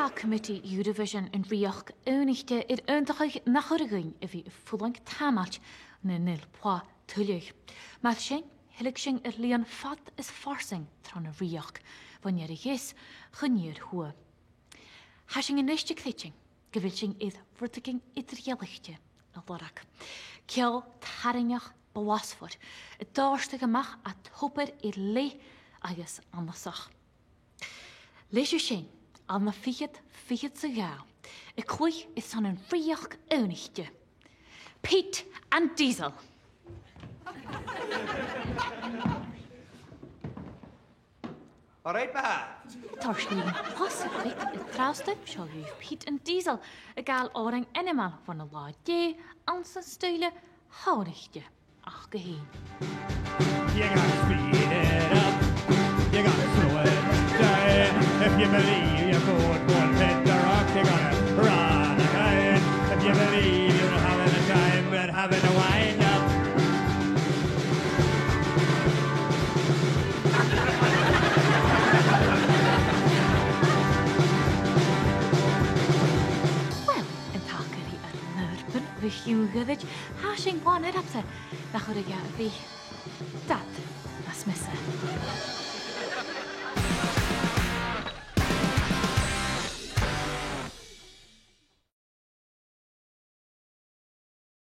Tá committee Eurovision in rioch únichte undachig nachorgain a bhí fulang tamalt na nil pwa tuileach. Mar sin, hilig sin líon fat is farsing tran a rioch, wanneer is ghnìomh hua. Ha sin in nistig thitching, gevil sin vrtiging idrielichte na lorak. Kiel taringach bewasfod, dárstig amach a toper le agus annasach. Leis sin, an na fiad sa gael, y clwy is an rioch únichte. Pete and Diesel. All right, Baha. Tarslín possibly y trawsteg shall you Pete and Diesel, y gael oring animal van a lá dé an sa stuile hárichte ach geheen. You gotta speed it up, you gotta slow it down. If you believe you could one hit the rock, you gotta run again. If you believe you're having a time, but having a wind up. Well, in Takari at Nurpen, with sgeulachdan, hashing one it up to, nach o'r fi, dat, as missa.